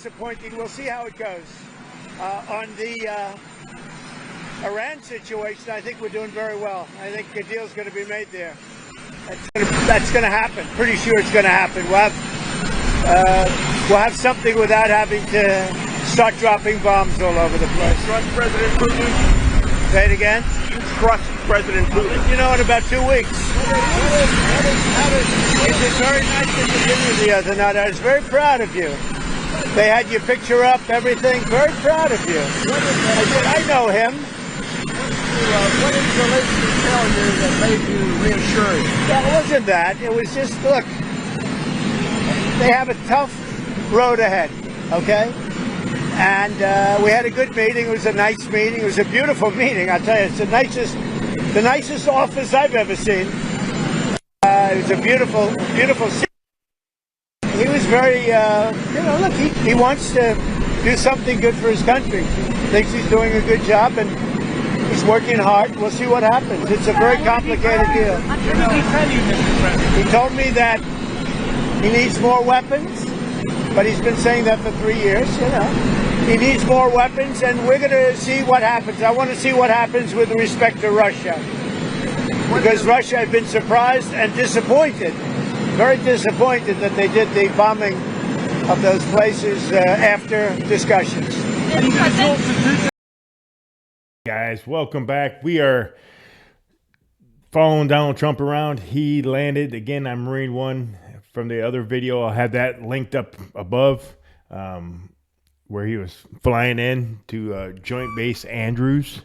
disappointing. We'll see how it goes. On the Iran situation, I think we're doing very well. I think a deal's going to be made there. That's going to happen. Pretty sure it's going to happen. We'll have something without having to start dropping bombs all over the place. Trust President Putin? Say it again? You trust President Putin? You know, in about 2 weeks. It was very nice to meet you the other night. I was very proud of you. They had your picture up, everything. Very proud of you. I said, I know him. What information did he tell you that made you reassuring? Well, it wasn't that. It was just, look, they have a tough road ahead, okay? And we had a good meeting. It was a nice meeting. It was a beautiful meeting. I'll tell you, it's the nicest office I've ever seen. It was a beautiful, beautiful scene. He was very, look, he wants to do something good for his country. Thinks he's doing a good job, and he's working hard. We'll see what happens. It's a very complicated deal. He told me that he needs more weapons, but he's been saying that for 3 years, He needs more weapons, and we're going to see what happens. I want to see what happens with respect to Russia. Because Russia had been surprised and disappointed, very disappointed that they did the bombing of those places after discussions. Guys, welcome back. We are following Donald Trump around. He landed again on Marine One from the other video. I'll have that linked up above, where he was flying in to Joint Base Andrews.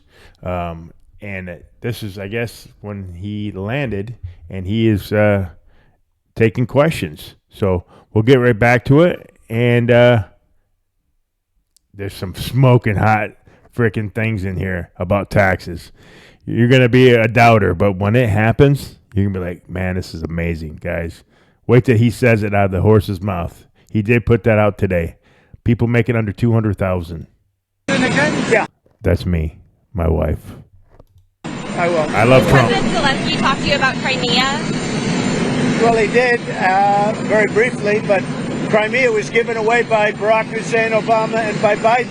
And this is, I guess, when he landed, and he is taking questions. So we'll get right back to it. And there's some smoking hot freaking things in here about taxes. You're going to be a doubter, but when it happens, you're going to be like, man, this is amazing, guys. Wait till he says it out of the horse's mouth. He did put that out today. People making under $200,000. Yeah. That's me, my wife. I will. I love Trump. President Zelensky talked to you about Crimea? Well, he did, very briefly, but Crimea was given away by Barack Hussein Obama and by Biden.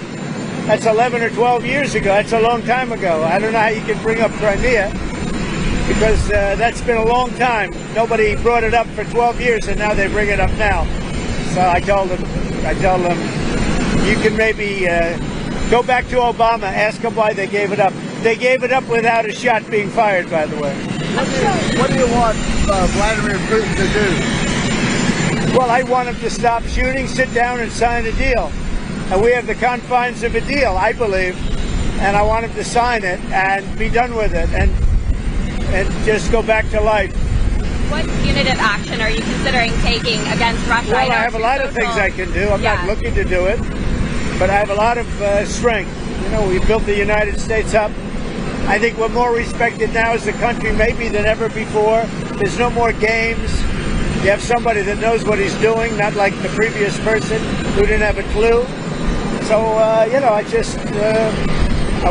That's 11 or 12 years ago. That's a long time ago. I don't know how you can bring up Crimea, because that's been a long time. Nobody brought it up for 12 years, and now they bring it up now. So I told them, you can maybe go back to Obama, ask him why they gave it up. They gave it up without a shot being fired, by the way. What do you want Vladimir Putin to do? Well, I want him to stop shooting, sit down, and sign a deal. And we have the confines of a deal, I believe. And I want him to sign it and be done with it and just go back to life. What punitive action are you considering taking against Russia? Well, I have a lot of things I can do. I'm not looking to do it, but I have a lot of strength. We built the United States up. I think we're more respected now as a country maybe than ever before. There's no more games. You have somebody that knows what he's doing, not like the previous person who didn't have a clue. So, I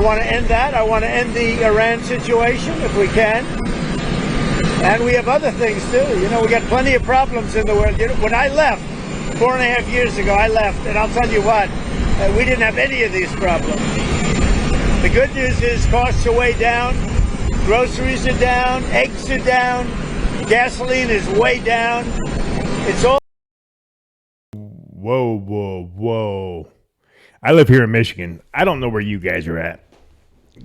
want to end that. I want to end the Iran situation if we can. And we have other things too. We got plenty of problems in the world. When I left 4.5 years ago, I left, and I'll tell you what, we didn't have any of these problems. The good news is costs are way down, groceries are down, eggs are down, gasoline is way down. It's all. Whoa. I live here in Michigan. I don't know where you guys are at.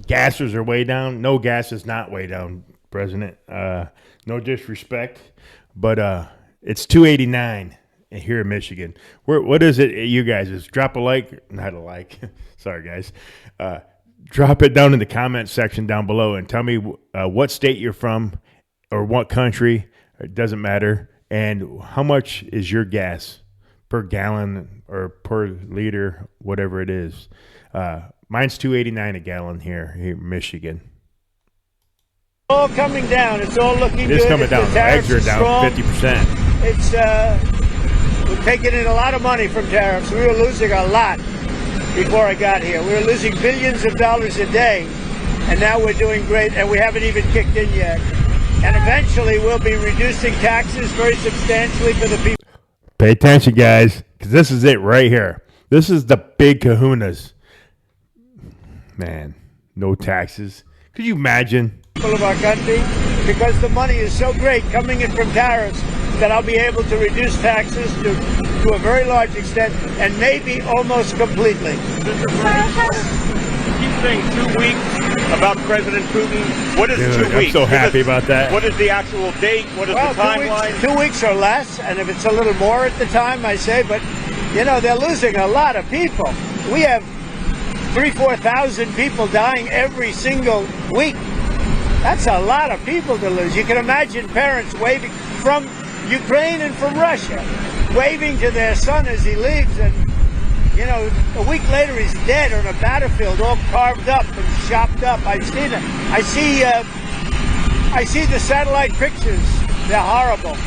Gases are way down. No, gas is not way down, President. No disrespect, but it's $2.89 here in Michigan. What is it, you guys? Is drop a like, not a like. Sorry, guys. Drop it down in the comment section down below and tell me what state you're from or what country. It doesn't matter. And how much is your gas per gallon or per liter, whatever it is. Mine's $2.89 a gallon here in Michigan. All coming down. It's all looking good. It is coming down. Eggs are down 50%. It's we're taking in a lot of money from tariffs. We were losing a lot before I got here. We were losing billions of dollars a day, and now we're doing great, and we haven't even kicked in yet. And eventually we'll be reducing taxes very substantially for the people. Pay attention, guys, because this is it right here. This is the big kahunas. Man, no taxes. Could you imagine? People of our country, because the money is so great coming in from tariffs that I'll be able to reduce taxes to a very large extent and maybe almost completely. Keep saying 2 weeks about President Putin. What is Dude, 2 weeks? I'm so happy about that. What is the actual date? What is Well, the timeline? 2 weeks or less, and if it's a little more at the time, I say, but you know, they're losing a lot of people. We have 3,000-4,000 people dying every single week. That's a lot of people to lose. You can imagine parents waving from Ukraine and from Russia, waving to their son as he leaves, and you know, a week later he's dead on a battlefield, all carved up and chopped up. I've seen it. I see the satellite pictures. They're horrible.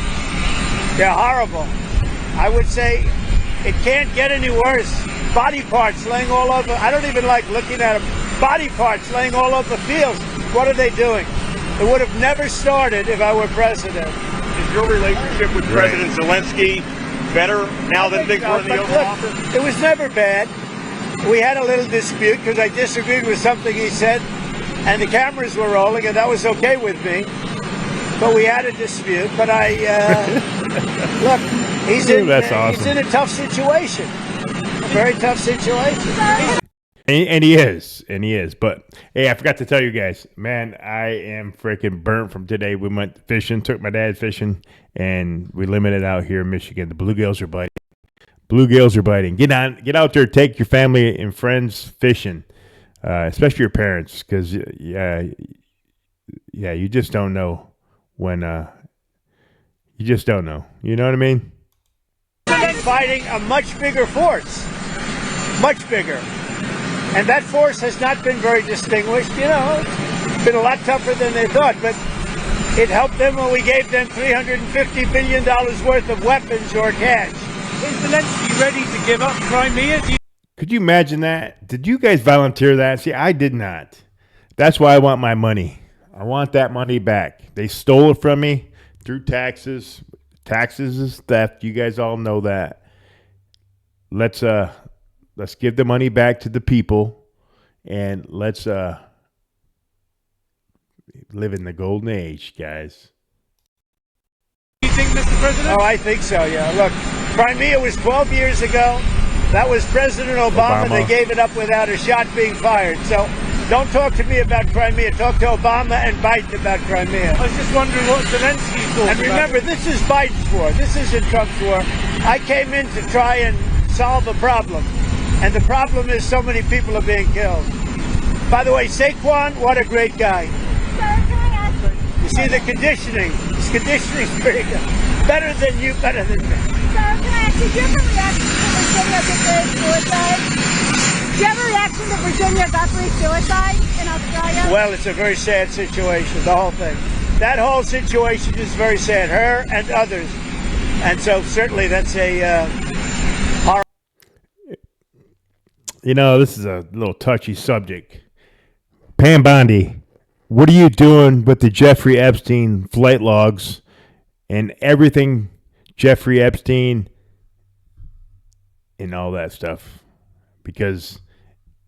They're horrible. I would say it can't get any worse. Body parts laying all over. I don't even like looking at them. Body parts laying all over fields. What are they doing? It would have never started if I were president. Is your relationship with President Zelensky better now than things were in the Oval Office? It was never bad. We had a little dispute because I disagreed with something he said, and the cameras were rolling, and that was okay with me. But we had a dispute. But look, he's awesome. in a tough situation, a very tough situation. And he is. But hey, I forgot to tell you guys, man, I am freaking burnt from today. We went fishing, took my dad fishing, and we limited out here in Michigan. The bluegills are biting. Bluegills are biting. Get out there, take your family and friends fishing, especially your parents, because you just don't know when. You just don't know. You know what I mean? And fighting a much bigger force, much bigger. And that force has not been very distinguished. You know, it's been a lot tougher than they thought, but it helped them when we gave them $350 billion worth of weapons or cash. Is Zelensky ready to give up Crimea? Could you imagine that? Did you guys volunteer that? See, I did not. That's why I want my money. I want that money back. They stole it from me through taxes. Taxes is theft. You guys all know that. Let's give the money back to the people, and let's live in the golden age, guys. Do you think, Mr. President? Oh, I think so, yeah. Look, Crimea was 12 years ago. That was President Obama. They gave it up without a shot being fired. So don't talk to me about Crimea. Talk to Obama and Biden about Crimea. I was just wondering what Zelensky thought. And remember, this is Biden's war. This isn't Trump's war. I came in to try and solve a problem. And the problem is so many people are being killed. By the way, Saquon, what a great guy. Sir, can I ask? You see the conditioning. His conditioning's pretty good. Better than you, better than me. Sir, can I ask? Did you have a reaction to Virginia Guthrie suicide? Do you have a reaction to Virginia Guthrie suicide in Australia? Well, it's a very sad situation, the whole thing. That whole situation is very sad, her and others. And so certainly that's a horror. You know, this is a little touchy subject. Pam Bondi, what are you doing with the Jeffrey Epstein flight logs and everything Jeffrey Epstein and all that stuff? Because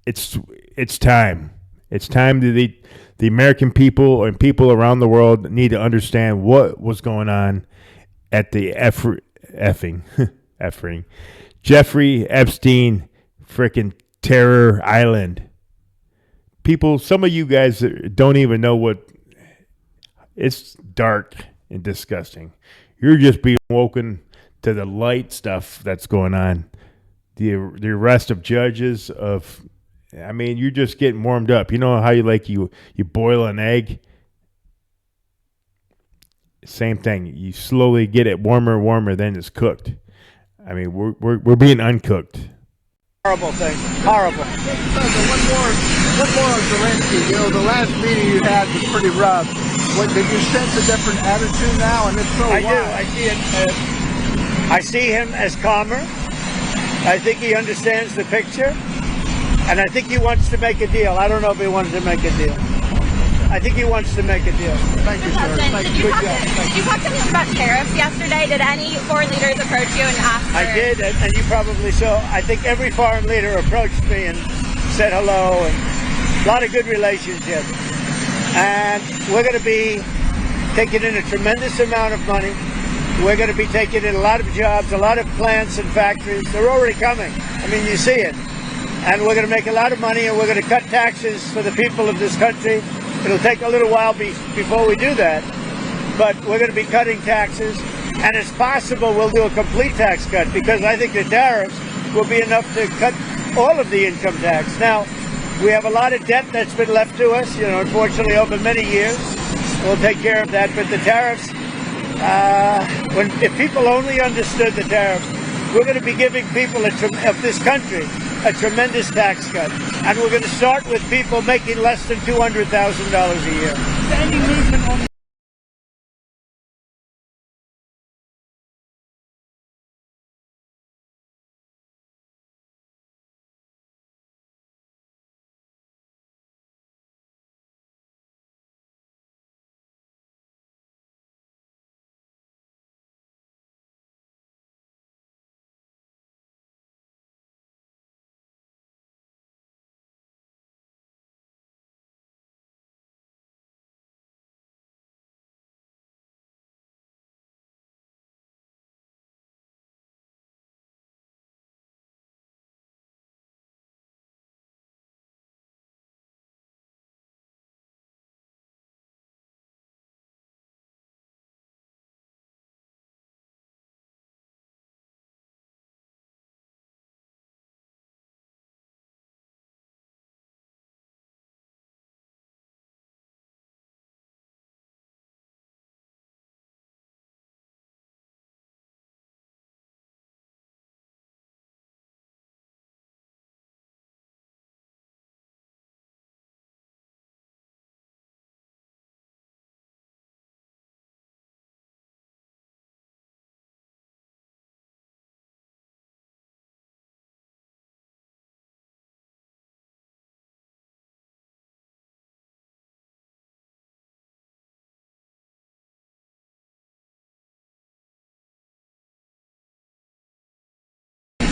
it's time. It's time that the American people and people around the world need to understand what was going on at the effing Jeffrey Epstein freaking terror island. People, some of you guys don't even know what. It's dark and disgusting. You're just being woken to the light stuff that's going on. The arrest of judges you're just getting warmed up. You know how you boil an egg? Same thing. You slowly get it warmer and warmer, then it's cooked. I mean, we're being uncooked. Horrible thing. Horrible. One more on Zelensky. You know, the last meeting you had was pretty rough. What, did you sense a different attitude now? And if so, I why? do. I see it. I see him as calmer. I think he understands the picture. And I think he wants to make a deal. I don't know if he wanted to make a deal. I think he wants to make a deal. Thank you, sir. President, Thank did you. you Good talk job. did you talk to him about tariffs yesterday? Did any foreign leaders approach you and ask for... I did, and you probably saw. I think every foreign leader approached me and said hello, and a lot of good relationships. And we're going to be taking in a tremendous amount of money. We're going to be taking in a lot of jobs, a lot of plants and factories. They're already coming. I mean, you see it. And we're going to make a lot of money, and we're going to cut taxes for the people of this country. It'll take a little while before we do that, but we're going to be cutting taxes, and it's possible we'll do a complete tax cut, because I think the tariffs will be enough to cut all of the income tax. Now, we have a lot of debt that's been left to us, unfortunately, over many years. We'll take care of that, but the tariffs, if people only understood the tariffs, we're going to be giving people of this country a tremendous tax cut. And we're going to start with people making less than $200,000 a year. Is there any movement on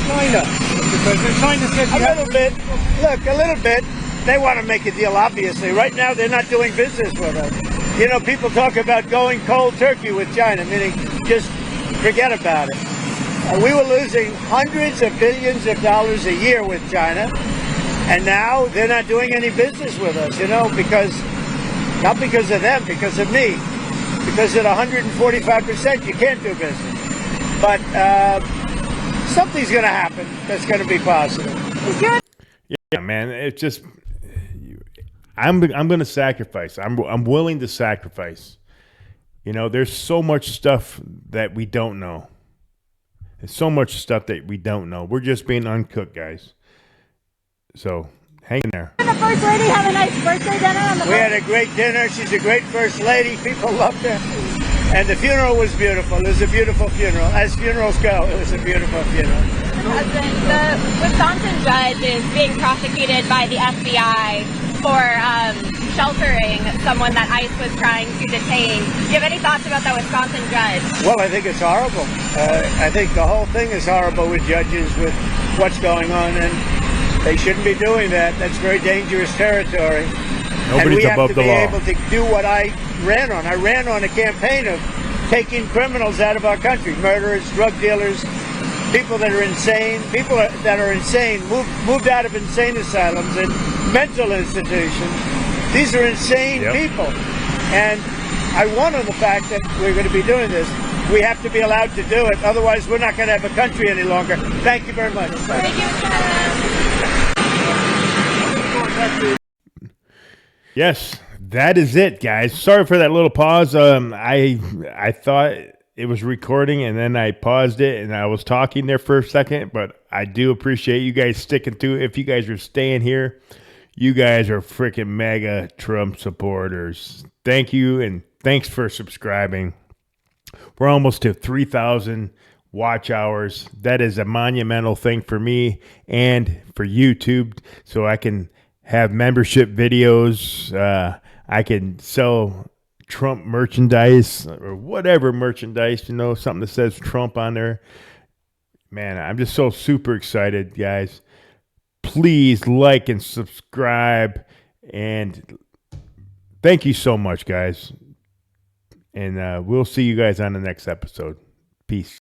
China? Mr. President, China says A little bit. Look, a little bit. They want to make a deal, obviously. Right now, they're not doing business with us. People talk about going cold turkey with China, meaning just forget about it. We were losing hundreds of billions of dollars a year with China, and now they're not doing any business with us, not because of them, because of me. Because at 145%, you can't do business. But something's going to happen that's going to be positive. Yeah, man. It's just I'm going to sacrifice. I'm willing to sacrifice. There's so much stuff that we don't know. There's so much stuff that we don't know. We're just being uncooked, guys. So hang in there. Did the First Lady have a nice birthday dinner on the We had a great dinner. She's a great first lady. People loved her. And the funeral was beautiful. It was a beautiful funeral. As funerals go, it was a beautiful funeral. President, the Wisconsin judge is being prosecuted by the FBI for sheltering someone that ICE was trying to detain. Do you have any thoughts about that Wisconsin judge? Well, I think it's horrible. I think the whole thing is horrible with judges, with what's going on, and they shouldn't be doing that. That's very dangerous territory. Nobody's above the law. And we have to be able to do what I ran on. I ran on a campaign of taking criminals out of our country, murderers, drug dealers, people that are insane, that are insane, moved out of insane asylums and mental institutions. These are insane people. And I won on the fact that we're going to be doing this. We have to be allowed to do it. Otherwise, we're not going to have a country any longer. Thank you very much. Thank you, Yes, that is it, guys. Sorry for that little pause. I thought it was recording, and then I paused it, and I was talking there for a second, but I do appreciate you guys sticking to it. If you guys are staying here, you guys are freaking mega Trump supporters. Thank you, and thanks for subscribing. We're almost to 3,000 watch hours. That is a monumental thing for me and for YouTube, so I can have membership videos I can sell Trump merchandise or whatever merchandise, you know, something that says Trump on there. Man, I'm just so super excited, guys. Please like and subscribe. And thank you so much, guys. And we'll see you guys on the next episode. Peace.